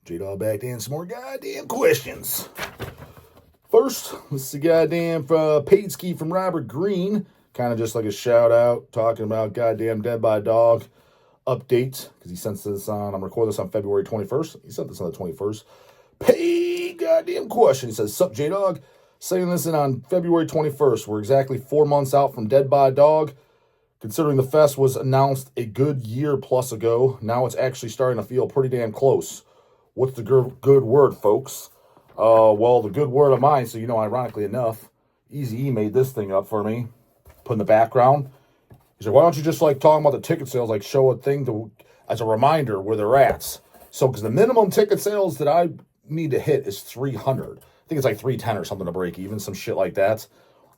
J-Dawg back to answer some more goddamn questions. First, this is a goddamn paid ski from Robert Green. Kind of just like a shout out, talking about goddamn Dead by Dawg update. Because he sent this on, I'm recording this on February 21st. He sent this on the 21st. Paid goddamn question. He says, sup J-Dawg? Sending this in on February 21st. We're exactly 4 months out from Dead by Dawg. Considering the fest was announced a good year plus ago, now it's actually starting to feel pretty damn close. What's the good word, folks? Well, the good word of mine, so you know, ironically enough, Easy E made this thing up for me. Put in the background. He said, why don't you just like talking about the ticket sales, like show a thing to as a reminder where they're at. So, because the minimum ticket sales that I need to hit is 300. I think it's like 310 or something to break even, some shit like that.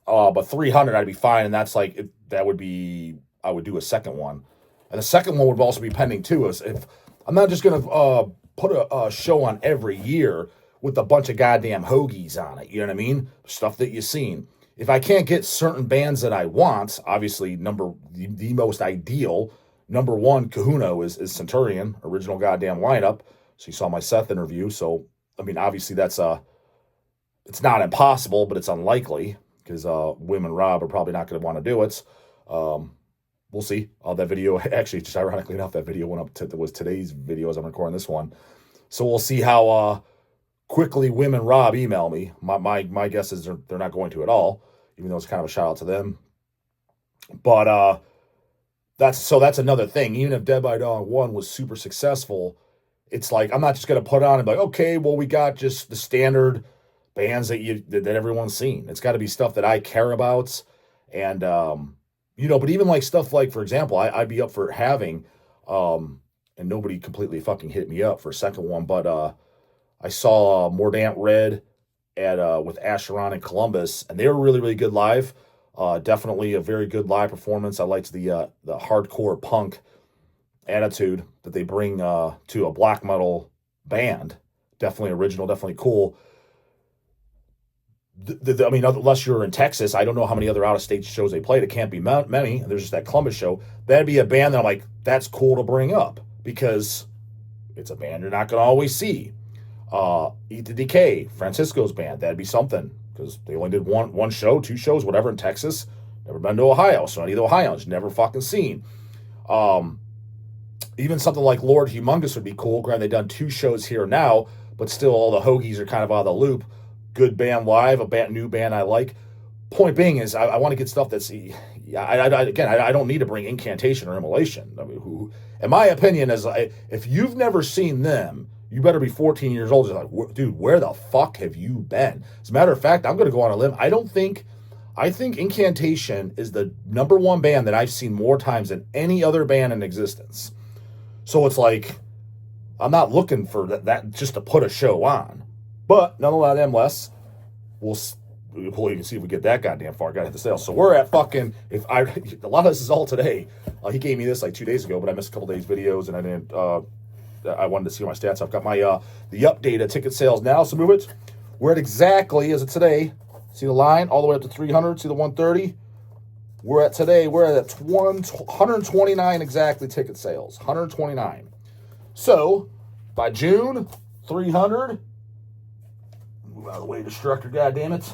But 300 I'd be fine, and that's like, that would be, I would do a second one. And the second one would also be pending too. If I'm not just going to put a show on every year with a bunch of goddamn hoagies on it, you know what I mean? Stuff that you've seen. If I can't get certain bands that I want, obviously the most ideal, number one Kahuna is Centurion, original goddamn lineup. So you saw my Seth interview. So, I mean, obviously that's it's not impossible, but it's unlikely because Wim and Rob are probably not going to want to do it. We'll see. That video, actually, just ironically enough, that video went up to was today's video as I'm recording this one. So we'll see how quickly Wim and Rob email me. My guess is they're not going to at all, even though it's kind of a shout out to them. But that's another thing. Even if Dead by Dawg 1 was super successful, it's like I'm not just going to put it on and be like, okay, well, we got just the standard bands that everyone's seen. It's got to be stuff that I care about, and you know. But even like stuff like, for example, I'd be up for having, and nobody completely fucking hit me up for a second one, but I saw Mordant Red at with Asheron in Columbus, and they were really, really good live. Definitely a very good live performance. I liked the hardcore punk attitude that they bring to a black metal band. Definitely original, definitely cool. I mean, unless you're in Texas, I don't know how many other out-of-state shows they played. It can't be many. There's just that Columbus show. That'd be a band that I'm like, that's cool to bring up because it's a band you're not going to always see. Eat the Decay, Francisco's band. That'd be something because they only did one show, 2 shows, whatever in Texas. Never been to Ohio, so any of the Ohioans never fucking seen. Even something like Lord Humongous would be cool. Granted, they've done 2 shows here now, but still all the hoagies are kind of out of the loop. Good band live, new band I like. Point being is I want to get stuff that's, I don't need to bring Incantation or Immolation. I mean, in my opinion, is if you've never seen them, you better be 14 years old. Just like, dude, where the fuck have you been? As a matter of fact, I'm going to go on a limb. I think Incantation is the number one band that I've seen more times than any other band in existence. So it's like, I'm not looking for that just to put a show on. But nonetheless, we'll even see if we get that goddamn far. Got to hit the sales. So we're at fucking, a lot of this is all today. He gave me this like 2 days ago, but I missed a couple days videos and I didn't, I wanted to see my stats. I've got my, the update of ticket sales now. So move it. We're at exactly, as of today, see the line all the way up to 300, see the 130. We're at 129 exactly ticket sales, 129. So by June, 300. Move out of the way, Destructor, goddammit.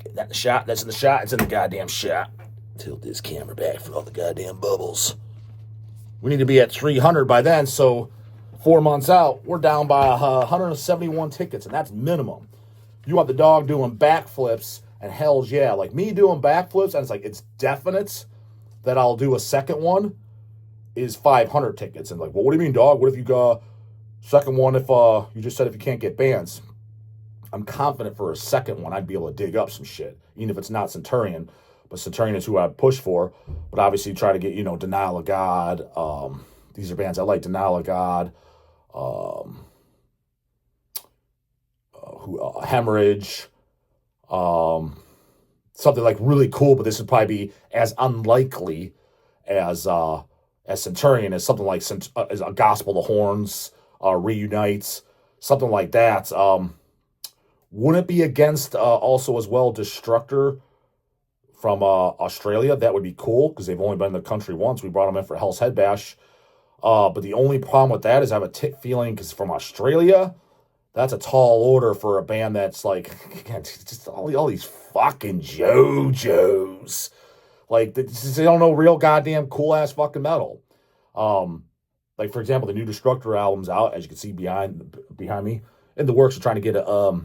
Get that in the shot. That's in the shot. It's in the goddamn shot. Tilt this camera back for all the goddamn bubbles. We need to be at 300 by then, so 4 months out, we're down by 171 tickets, and that's minimum. You want the dog doing backflips, and hell's yeah. Like me doing backflips, and it's like, it's definite that I'll do a second one, is 500 tickets. And like, well, what do you mean, dog? What if you got second one if you just said if you can't get bands? I'm confident for a second one I'd be able to dig up some shit, even if it's not Centurion. But Centurion is who I'd push for. But obviously try to get, Denial of God. These are bands I like. Denial of God. Hemorrhage. Something like really cool, but this would probably be as unlikely as Centurion, as something like as a Gospel of the Horns reunites, something like that. Wouldn't it be against also as well Destructor from Australia? That would be cool because they've only been in the country once. We brought them in for Hell's Head Bash. But the only problem with that is I have a feeling, because from Australia, that's a tall order for a band that's like, just all these fucking JoJos. Like, they don't know real goddamn cool-ass fucking metal. Like, for example, the new Destructor album's out, as you can see behind me. In the works of trying to get a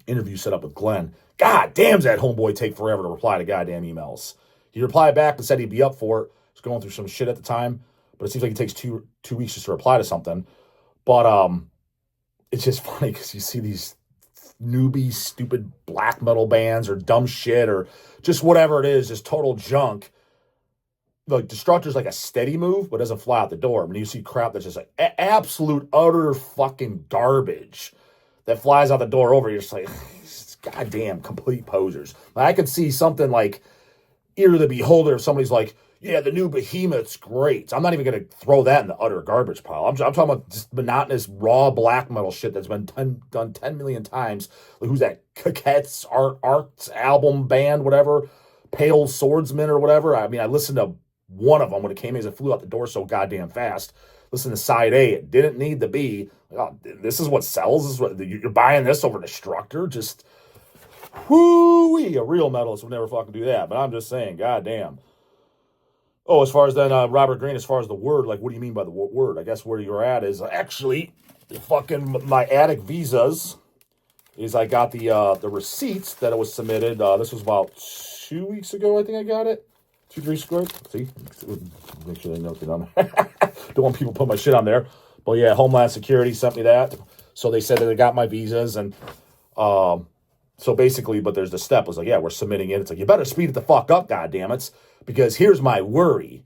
interview set up with Glenn. God damn, does that homeboy take forever to reply to goddamn emails. He replied back and said he'd be up for it. He's going through some shit at the time, but it seems like it takes two weeks just to reply to something. But it's just funny because you see these newbie, stupid black metal bands or dumb shit or just whatever it is, just total junk. Like, Destructor's like a steady move, but doesn't fly out the door. When you see crap that's just like absolute, utter fucking garbage that flies out the door over, you're just like, goddamn, complete posers. I could see something like Ear of the Beholder if somebody's like, yeah, the new Behemoth's great. I'm not even going to throw that in the utter garbage pile. I'm talking about just monotonous, raw black metal shit that's been done 10 million times. Like, who's that? Coquette's Art's album band, whatever. Pale Swordsman or whatever. I mean, I listened to one of them when it came in, it flew out the door so goddamn fast. Listen to side A. It didn't need to be. Oh, this is what sells. This is what you're buying this over Destructor. Just whoo-wee. A real metalist would never fucking do that. But I'm just saying, goddamn. Oh, as far as then Robert Green, as far as the word, like, what do you mean by the word? I guess where you're at is actually fucking my attic visas. Is I got the receipts that it was submitted. This was about 2 weeks ago. I think I got it. 2, 3 squares. See, make sure they note it on there. Don't want people to put my shit on there. But yeah, Homeland Security sent me that. So they said that they got my visas, and so basically, but there's the step. It was like, yeah, we're submitting it. It's like, you better speed it the fuck up, goddammit. Because here's my worry.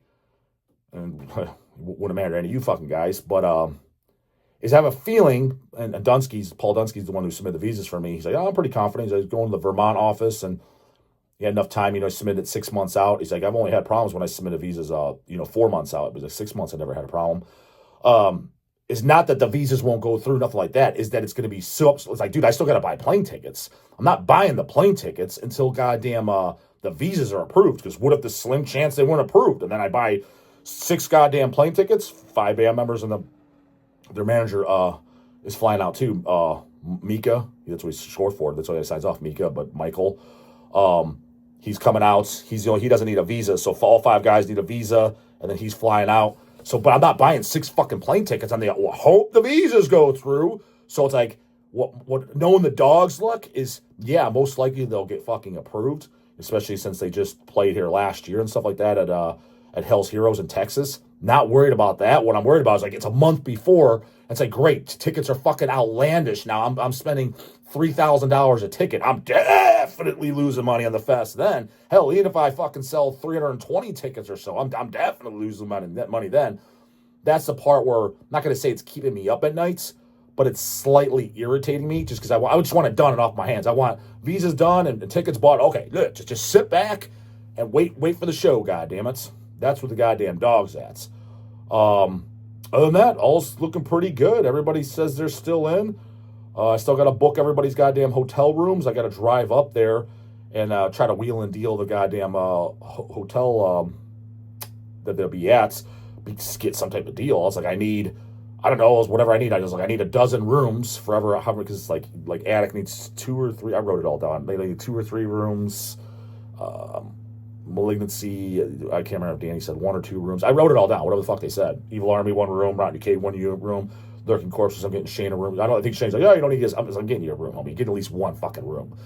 And wouldn't matter to any of you fucking guys, but is I have a feeling, and Paul Dunsky's the one who submitted the visas for me. He's like, oh, I'm pretty confident. He's like, going to the Vermont office, and he had enough time, he submitted 6 months out. He's like, I've only had problems when I submitted visas, 4 months out. It was like 6 months, I never had a problem. It's not that the visas won't go through, nothing like that. Is that it's going to be so, it's like, dude, I still got to buy plane tickets. I'm not buying the plane tickets until goddamn the visas are approved. Because what if the slim chance they weren't approved? And then I buy 6 goddamn plane tickets, 5 band members, and their manager is flying out too. Mika, that's what he's short for. That's why he signs off, Mika, but Michael. He's coming out. He doesn't need a visa. So all 5 guys need a visa, and then he's flying out. So, but I'm not buying 6 fucking plane tickets. I'm hope the visas go through. So it's like, what knowing the Dawg's luck is, yeah, most likely they'll get fucking approved, especially since they just played here last year and stuff like that at Hell's Heroes in Texas. Not worried about that. What I'm worried about is like, it's a month before. It's like, great, tickets are fucking outlandish now. I'm spending $3,000 a ticket. I'm definitely losing money on the fest then. Hell, even if I fucking sell 320 tickets or so, I'm definitely losing money then. That's the part where, I'm not going to say it's keeping me up at nights, but it's slightly irritating me just because I just want it done and off my hands. I want visas done and tickets bought. Okay, good. Just sit back and wait for the show, goddammit. That's what the goddamn Dawg's at. Other than that, all's looking pretty good. Everybody says they're still in. I still got to book everybody's goddamn hotel rooms. I got to drive up there and try to wheel and deal the goddamn hotel that they'll be at. Get some type of deal. I was like, I need whatever I need. I need a dozen rooms forever, because it's like attic needs 2 or 3. I wrote it all down. They need 2 or 3 rooms. Malignancy, I can't remember if Danny said 1 or 2 rooms. I wrote it all down, whatever the fuck they said. Evil Army, 1 room. Rotten Decay, 1 room. Lurking Corpses, I'm getting Shane a room. I think Shane's like, yeah, you don't need this. I'm getting you a room, homie. You get at least 1 fucking room.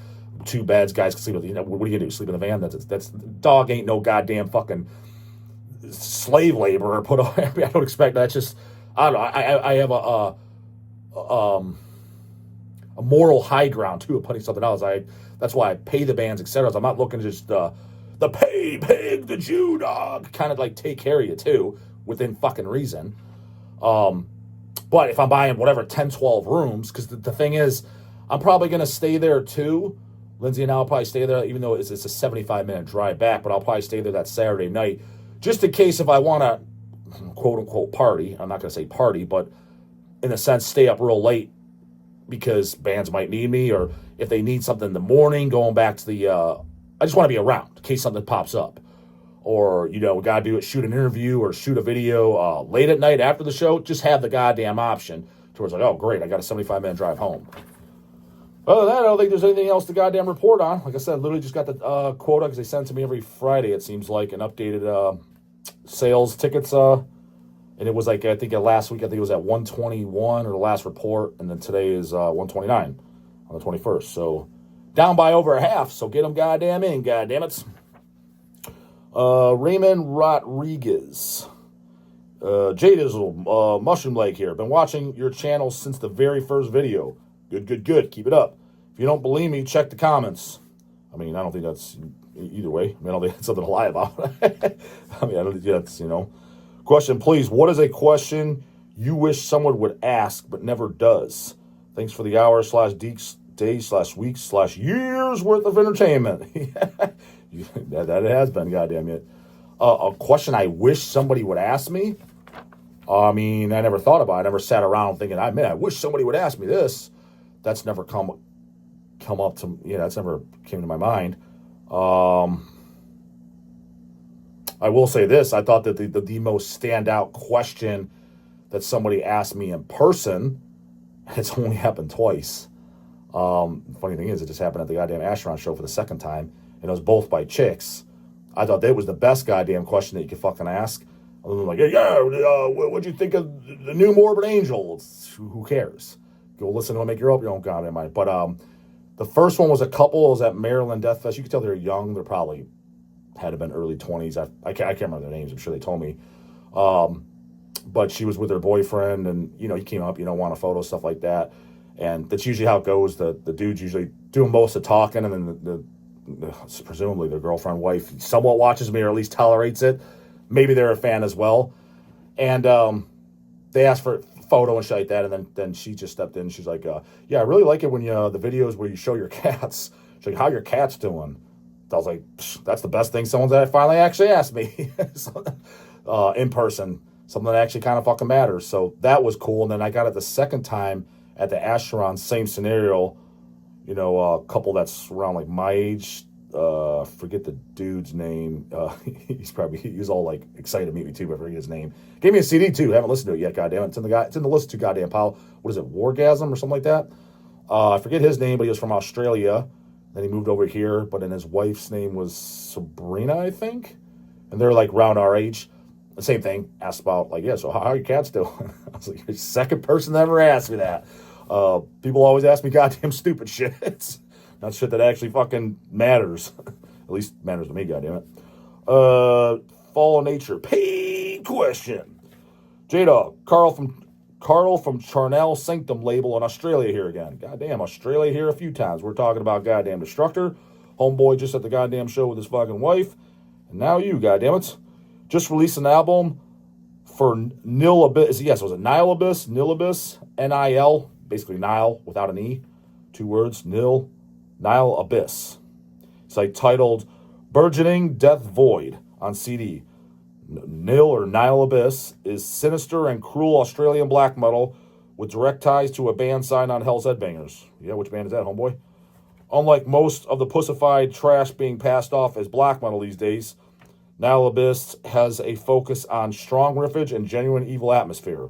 2 beds, guys can sleep with you. What are you gonna do? Sleep in the van? That's Dawg ain't no goddamn fucking slave laborer. I don't expect that. It's just, I don't know. I have a moral high ground too of putting something else. That's why I pay the bands, etc. I'm not looking to just the pay pig, the Jew dog, kind of like take care of you too, within fucking reason. But if I'm buying whatever 10, 12 rooms, because the thing is, I'm probably gonna stay there too. Lindsay and I'll probably stay there, even though it's a 75-minute drive back. But I'll probably stay there that Saturday night, just in case if I want to, quote unquote, party. I'm not gonna say party, but in a sense, stay up real late because bands might need me, or if they need something in the morning, going back to the. I just want to be around in case something pops up. or, we got to shoot an interview or shoot a video late at night after the show, just have the goddamn option towards like, oh, great, I got a 75-minute drive home. Other than that, I don't think there's anything else to goddamn report on. Like I said, literally just got the quota because they send it to me every Friday, it seems like, an updated sales tickets. And it was like, I think last week, I think it was at 121 or the last report. And then today is 129 on the 21st. So down by over a half. So get them goddamn in, goddammit. Raymond Rodriguez. Jay Dizzle, Mushroom Leg here. Been watching your channel since the very first video. Good. Keep it up. If you don't believe me, check the comments. I mean, I don't think that's either way. I mean, I don't think that's something to lie about. I mean, I don't think that's, Question, please. What is a question you wish someone would ask but never does? Thanks for the hour/day/week/years worth of entertainment. that it has been, goddamn it. A question I wish somebody would ask me? I mean, I never thought about it. I never sat around thinking, I wish somebody would ask me this. That's never come up to, that's never came to my mind. I will say this. I thought that the most standout question that somebody asked me in person, it's only happened twice. Funny thing is, it just happened at the goddamn Asheron show for the second time, and it was both by chicks. I thought that was the best goddamn question that you could fucking ask. I was like, what'd you think of the new Morbid Angel? Who cares? Go listen to them, make your own goddamn mind. But the first one was a couple. It was at Maryland Death Fest. You could tell they're young. They're probably had to been early 20s. I can't remember their names. I'm sure they told me. But she was with her boyfriend, and, he came up, want a photo, stuff like that. And that's usually how it goes. The dude's usually doing most of the talking, and then presumably their girlfriend, wife, somewhat watches me or at least tolerates it. Maybe they're a fan as well. And they asked for a photo and shit like that, and then she just stepped in. She's like, I really like it when the videos where you show your cats. She's like, how your cat's doing? I was like, that's the best thing someone's finally actually asked me in person. Something that actually kind of fucking matters. So that was cool. And then I got it the second time at the Asheron, same scenario. A couple that's around like my age. Forget the dude's name. He's all like excited to meet me too, but I forget his name. Gave me a CD too. Haven't listened to it yet. Goddamn it. It's in the list too. Goddamn pile. What is it? Wargasm or something like that. I forget his name, but he was from Australia. Then he moved over here, but then his wife's name was Sabrina, I think. And they're like around our age. The same thing. Asked about so how are your cats doing? I was like, you're the second person that ever asked me that. People always ask me goddamn stupid shit. It's not shit that actually fucking matters. At least matters to me, goddamn it. Fall of Nature. Paid question. J-Dawg. Carl from Charnel Sanctum label in Australia here again. Goddamn, Australia here a few times. We're talking about goddamn Destructor. Homeboy just at the goddamn show with his fucking wife. And now you, goddammit. Just released an album for Nil Abyss. Yes, was it Nile Abyss? Nil Abyss? N-I-L. Basically Nile without an E. 2 words. Nile Abyss. It's titled Burgeoning Death Void on CD. Nil or Nile Abyss is sinister and cruel Australian black metal with direct ties to a band signed on Hell's Headbangers. Yeah, which band is that, homeboy? Unlike most of the pussified trash being passed off as black metal these days, Nile Abyss has a focus on strong riffage and genuine evil atmosphere.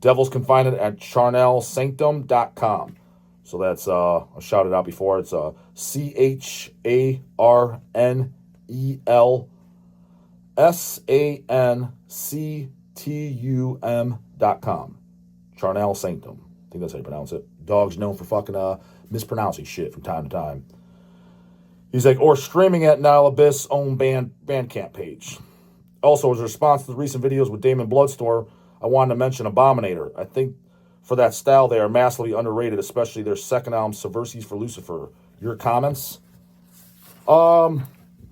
Devils can find it at charnelsanctum.com. So that's, I shouted out before, it's CharnelSanctum.com. Charnel Sanctum. I think that's how you pronounce it. Dawg's known for fucking mispronouncing shit from time to time. He's like, or streaming at Nile Abyss' own Bandcamp page. Also, as a response to the recent videos with Damon Bloodstore, I wanted to mention Abominator. I think for that style, they are massively underrated, especially their second album, Subversies for Lucifer. Your comments? Yeah,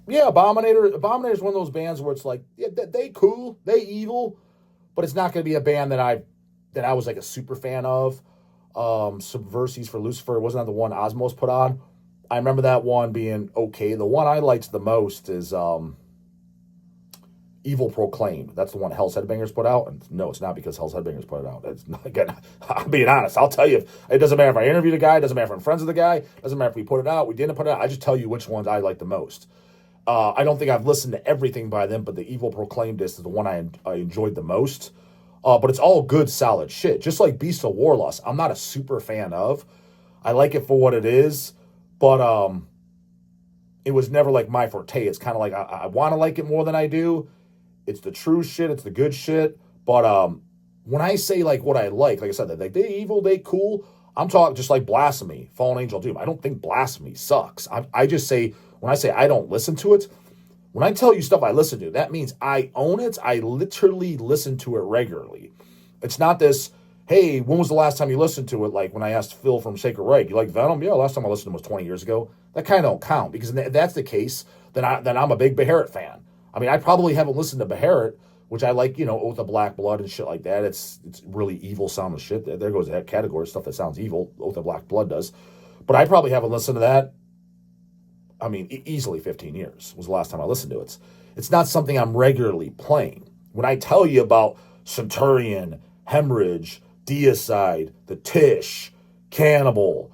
Abominator is one of those bands where it's like, yeah, they cool, they evil, but it's not going to be a band that I was like a super fan of. Subversies for Lucifer wasn't that the one Osmos put on. I remember that one being okay. The one I liked the most is Evil Proclaimed. That's the one Hell's Headbangers put out. And no, it's not because Hell's Headbangers put it out. It's not, again, I'm being honest. I'll tell you. It doesn't matter if I interviewed a guy. It doesn't matter if I'm friends with the guy. It doesn't matter if we put it out. We didn't put it out. I just tell you which ones I like the most. I don't think I've listened to everything by them, but the Evil Proclaimed disc is the one I enjoyed the most. But it's all good, solid shit. Just like Beast of Warlust, I'm not a super fan of. I like it for what it is, but it was never like my forte. It's kind of like I want to like it more than I do. It's the true shit. It's the good shit. But when I say like what I like I said, like they evil, they cool. I'm talking just like Blasphemy, Fallen Angel Doom. I don't think Blasphemy sucks. I just say when I say I don't listen to it, when I tell you stuff I listen to, that means I own it. I literally listen to it regularly. It's not this, hey, when was the last time you listened to it? Like when I asked Phil from Sacred Reich, you like Venom? Yeah, last time I listened to it was 20 years ago. That kind of don't count because if that's the case, then I'm a big Beharit fan. I mean, I probably haven't listened to Beharit, which I like, Oath of Black Blood and shit like that. It's really evil sounding shit. There goes that category, stuff that sounds evil. Oath of Black Blood does. But I probably haven't listened to that. I mean, easily 15 years was the last time I listened to it. It's not something I'm regularly playing. When I tell you about Centurion, Hemorrhage, Deicide, the TISH, Cannibal,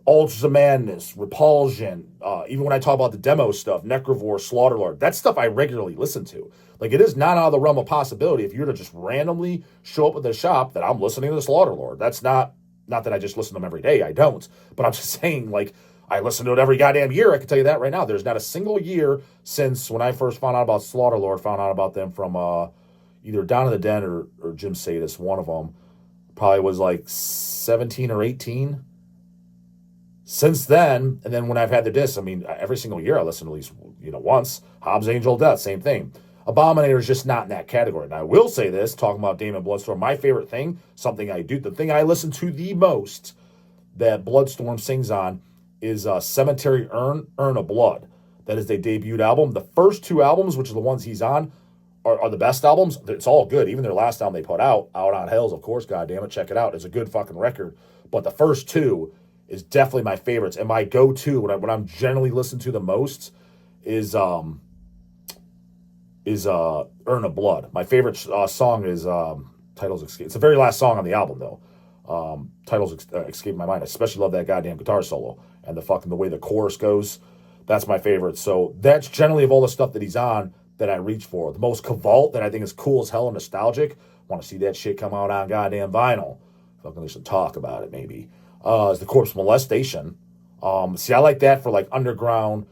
Ultras of Madness, Repulsion, even when I talk about the demo stuff, Necrovore, Slaughterlord, that stuff I regularly listen to. Like, it is not out of the realm of possibility if you were to just randomly show up at the shop that I'm listening to the Slaughterlord. That's not that I just listen to them every day. I don't. But I'm just saying, like, I listen to it every goddamn year. I can tell you that right now. There's not a single year since when I first found out about Slaughterlord, found out about them from either Down in the Den or Jim Sadis, one of them. Probably was like 17 or 18. Since then, and then when I've had the discs, I mean, every single year I listen to at least, once. Hobbs Angel Death, same thing. Abominator is just not in that category. Now, I will say this, talking about Damon Bloodstorm, my favorite thing, something I do, the thing I listen to the most that Bloodstorm sings on is Cemetery Urn of Blood. That is their debut album. The first two albums, which are the ones he's on, are the best albums. It's all good. Even their last album they put out on Hells, of course, goddammit, check it out. It's a good fucking record. But the first two is definitely my favorites. And my go-to, what I'm generally listening to the most, is Urn of Blood. My favorite song is Titles Escape. It's the very last song on the album, though. Titles escape my mind. I especially love that goddamn guitar solo and the way the chorus goes. That's my favorite. So that's generally of all the stuff that he's on that I reach for. The most Cavalt that I think is cool as hell and nostalgic. Want to see that shit come out on goddamn vinyl. Fucking there's some talk about it maybe. Is the Corpse Molestation. See, I like that for like underground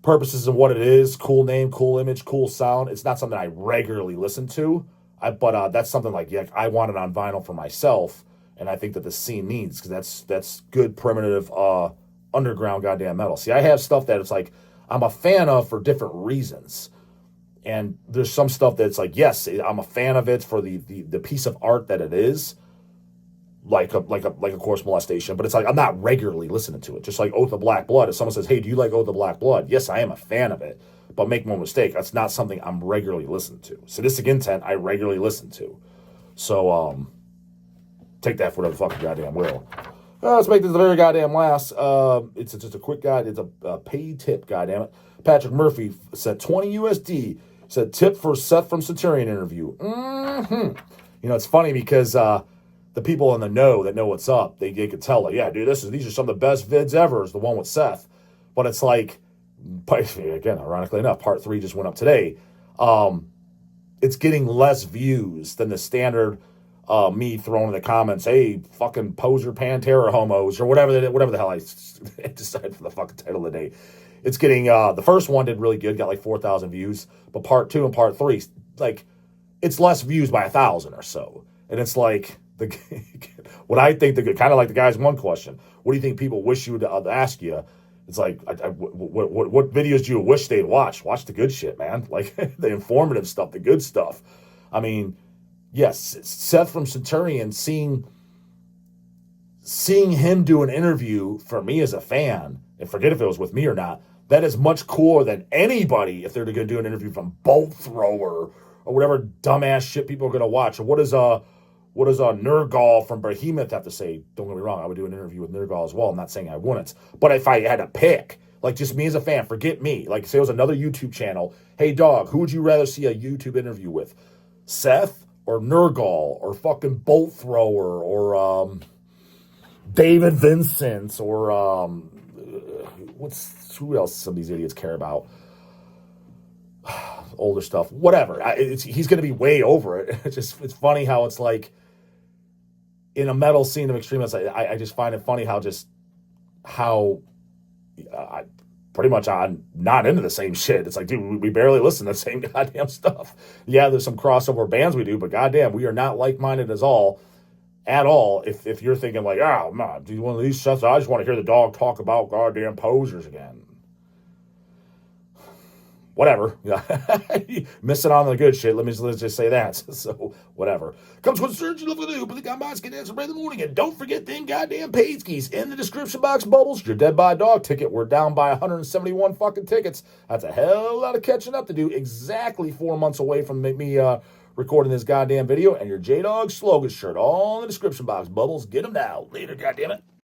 purposes of what it is. Cool name, cool image, cool sound. It's not something I regularly listen to. But that's something like I want it on vinyl for myself, and I think that the scene needs, because that's good primitive underground goddamn metal. See, I have stuff that it's like I'm a fan of for different reasons, and there's some stuff that's like, yes, I'm a fan of it for the piece of art that it is, like a Corpse Molestation, but it's like I'm not regularly listening to it. Just like Oath of Black Blood. If someone says, "Hey, do you like Oath of Black Blood?" Yes, I am a fan of it. But make no mistake, that's not something I'm regularly listening to. Sadistic Intent, I regularly listen to. So, take that for whatever fucking goddamn will. Let's make this the very goddamn last. It's just a quick guide. It's a paid tip, goddammit. Patrick Murphy said 20 USD. Said tip for Seth from Centurion interview. It's funny because the people in the know that know what's up, they could tell, like, yeah, dude, these are some of the best vids ever, is the one with Seth. But it's like, again, ironically enough, part 3 just went up today. It's getting less views than the standard me throwing in the comments, hey, fucking poser Pantera homos, or whatever the hell I decided for the fucking title of the day. It's getting, the first one did really good, got like 4,000 views, but part 2 and part 3, like, it's less views by 1,000 or so. And it's like, what I think, kind of like the guy's one question, what do you think people wish you would ask you? It's like, what videos do you wish they'd watch? Watch the good shit, man. Like, the informative stuff, the good stuff. I mean, yes, Seth from Centurion, seeing him do an interview, for me as a fan, and forget if it was with me or not, that is much cooler than anybody if they're going to do an interview from Bolt Thrower or whatever dumbass shit people are going to watch. Or what does Nergal from Behemoth have to say? Don't get me wrong, I would do an interview with Nergal as well. I'm not saying I wouldn't. But if I had to pick, like just me as a fan, forget me. Like say it was another YouTube channel. Hey, Dawg, who would you rather see a YouTube interview with? Seth or Nergal or fucking Bolt Thrower or David Vincent or who else some of these idiots care about? older stuff, whatever. He's going to be way over it. It's funny how it's like in a metal scene of extreme. I just find it funny how pretty much I'm not into the same shit. It's like, dude, we barely listen to the same goddamn stuff. Yeah, there's some crossover bands we do, but goddamn, we are not like-minded at all. If you're thinking like, oh man, do one of these stuff, I just want to hear the Dawg talk about goddamn posers again. Whatever. Missing on the good shit. Let's just say that. So, whatever. Comes with search you love to do, but the combines can answer by the morning. And don't forget them goddamn page keys in the description box, Bubbles. Your Dead by Dog ticket. We're down by 171 fucking tickets. That's a hell of a lot of catching up to do. Exactly 4 months away from me recording this goddamn video. And your J-Dog slogan shirt all in the description box, Bubbles. Get them now. Later, goddammit.